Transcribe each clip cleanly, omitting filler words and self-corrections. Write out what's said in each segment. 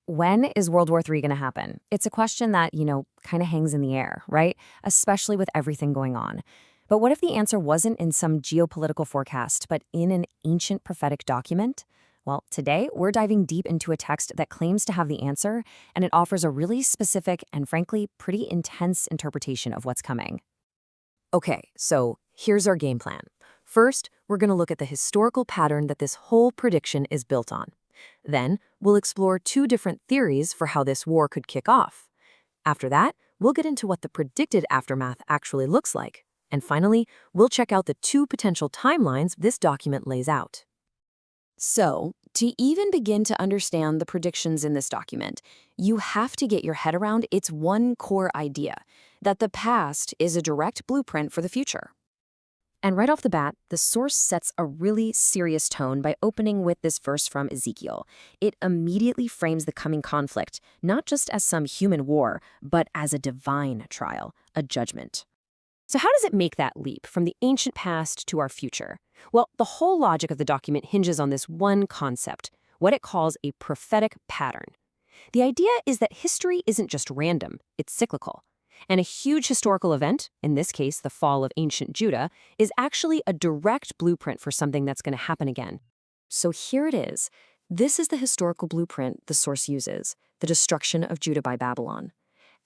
When is World War III going to happen? It's a question that, kind of hangs in the air, right? Especially with everything going on. But what if the answer wasn't in some geopolitical forecast, but in an ancient prophetic document? Well, today we're diving deep into a text that claims to have the answer, and it offers a really specific and frankly pretty intense interpretation of what's coming. Okay, so here's our game plan. First, we're going to look at the historical pattern that this whole prediction is built on. Then, we'll explore two different theories for how this war could kick off. After that, we'll get into what the predicted aftermath actually looks like. And finally, we'll check out the two potential timelines this document lays out. So, to even begin to understand the predictions in this document, you have to get your head around its one core idea, that the past is a direct blueprint for the future. And right off the bat, the source sets a really serious tone by opening with this verse from Ezekiel. It immediately frames the coming conflict, not just as some human war, but as a divine trial, a judgment. So how does it make that leap from the ancient past to our future? Well, the whole logic of the document hinges on this one concept, what it calls a prophetic pattern. The idea is that history isn't just random, it's cyclical. And a huge historical event, in this case the fall of ancient Judah, is actually a direct blueprint for something that's going to happen again. So here it is. This is the historical blueprint the source uses, the destruction of Judah by Babylon.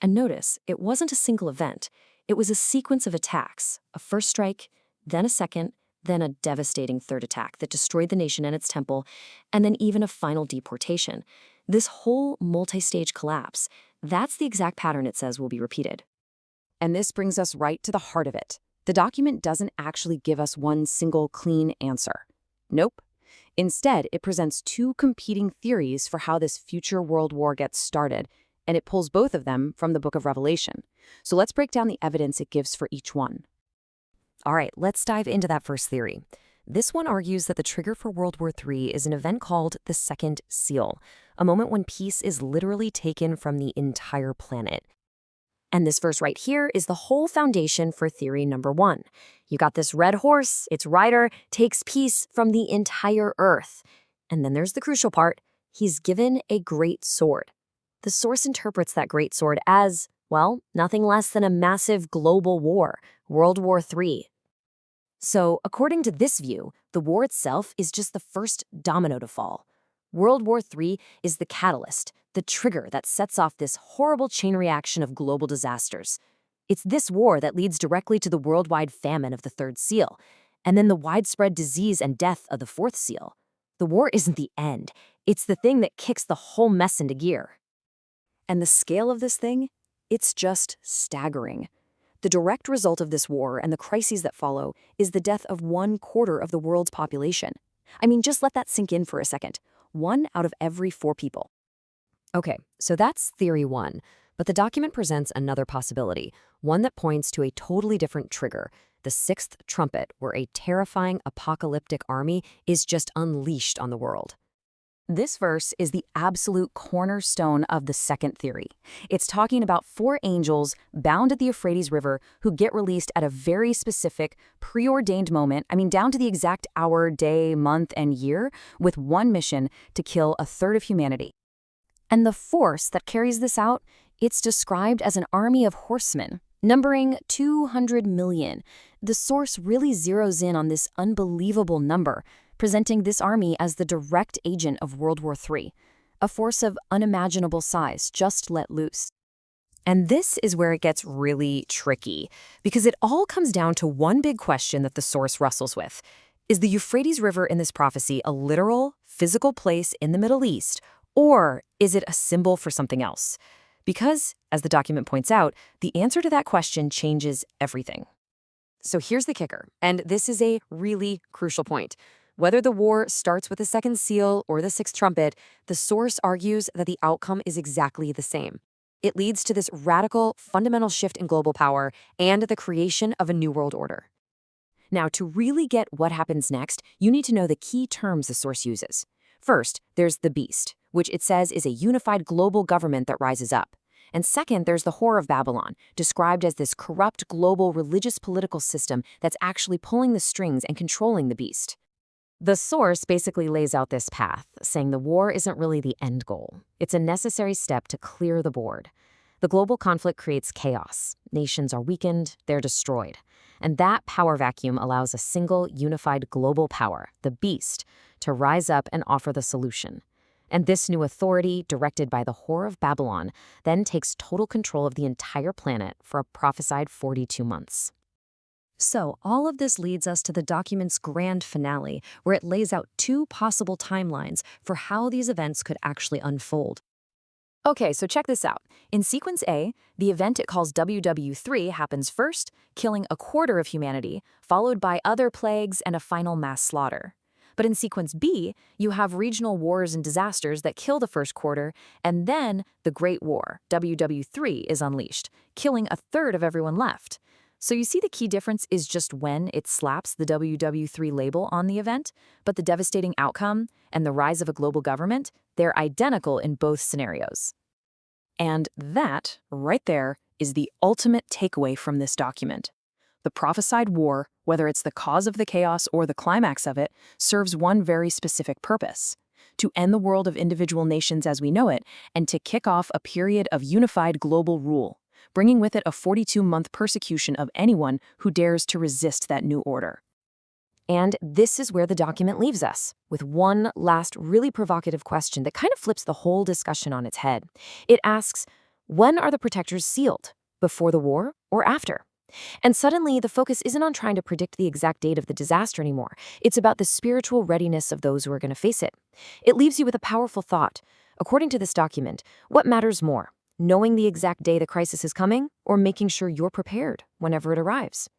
And notice, it wasn't a single event. It was a sequence of attacks, a first strike, then a second, then a devastating third attack that destroyed the nation and its temple, and then even a final deportation. This whole multi-stage collapse, that's the exact pattern it says will be repeated. And this brings us right to the heart of it. The document doesn't actually give us one single clean answer. Nope. Instead, it presents two competing theories for how this future world war gets started, and it pulls both of them from the book of Revelation. So let's break down the evidence it gives for each one. All right, let's dive into that first theory. This one argues that the trigger for World War III is an event called the Second Seal, a moment when peace is literally taken from the entire planet. And this verse right here is the whole foundation for theory number one. You got this red horse, its rider takes peace from the entire earth. And then there's the crucial part. He's given a great sword. The source interprets that great sword as, well, nothing less than a massive global war, World War III. So, according to this view, the war itself is just the first domino to fall. World War III is the catalyst, the trigger that sets off this horrible chain reaction of global disasters. It's this war that leads directly to the worldwide famine of the third seal, and then the widespread disease and death of the fourth seal. The war isn't the end. It's the thing that kicks the whole mess into gear. And the scale of this thing? It's just staggering. The direct result of this war and the crises that follow is the death of 1/4 of the world's population. I mean, just let that sink in for a second. 1 out of every 4 people. Okay, so that's theory one, but the document presents another possibility, one that points to a totally different trigger, the sixth trumpet, where a terrifying apocalyptic army is just unleashed on the world. This verse is the absolute cornerstone of the second theory. It's talking about 4 angels bound at the Euphrates River who get released at a very specific, preordained moment, down to the exact hour, day, month, and year, with one mission to kill 1/3 of humanity. And the force that carries this out, it's described as an army of horsemen, numbering 200 million. The source really zeroes in on this unbelievable number, presenting this army as the direct agent of World War III, a force of unimaginable size just let loose. And this is where it gets really tricky, because it all comes down to one big question that the source wrestles with. Is the Euphrates River in this prophecy a literal, physical place in the Middle East, or is it a symbol for something else? Because, as the document points out, the answer to that question changes everything. So here's the kicker, and this is a really crucial point. Whether the war starts with the second seal or the sixth trumpet, the source argues that the outcome is exactly the same. It leads to this radical, fundamental shift in global power and the creation of a new world order. Now, to really get what happens next, you need to know the key terms the source uses. First, there's the beast, which it says is a unified global government that rises up. And second, there's the whore of Babylon, described as this corrupt global religious political system that's actually pulling the strings and controlling the beast. The source basically lays out this path, saying the war isn't really the end goal. It's a necessary step to clear the board. The global conflict creates chaos. Nations are weakened, they're destroyed. And that power vacuum allows a single, unified global power, the beast, to rise up and offer the solution. And this new authority, directed by the Whore of Babylon, then takes total control of the entire planet for a prophesied 42 months. So, all of this leads us to the document's grand finale, where it lays out two possible timelines for how these events could actually unfold. Okay, so check this out. In sequence A, the event it calls WWIII happens first, killing a quarter of humanity, followed by other plagues and a final mass slaughter. But in sequence B, you have regional wars and disasters that kill the first quarter, and then the Great War, WWIII, is unleashed, killing a third of everyone left. So you see the key difference is just when it slaps the WWIII label on the event, but the devastating outcome and the rise of a global government, they're identical in both scenarios. And that, right there, is the ultimate takeaway from this document. The prophesied war, whether it's the cause of the chaos or the climax of it, serves one very specific purpose: to end the world of individual nations as we know it and to kick off a period of unified global rule, bringing with it a 42-month persecution of anyone who dares to resist that new order. And this is where the document leaves us, with one last really provocative question that kind of flips the whole discussion on its head. It asks, when are the protectors sealed? Before the war or after? And suddenly, the focus isn't on trying to predict the exact date of the disaster anymore. It's about the spiritual readiness of those who are going to face it. It leaves you with a powerful thought. According to this document, what matters more? Knowing the exact day the crisis is coming, or making sure you're prepared whenever it arrives?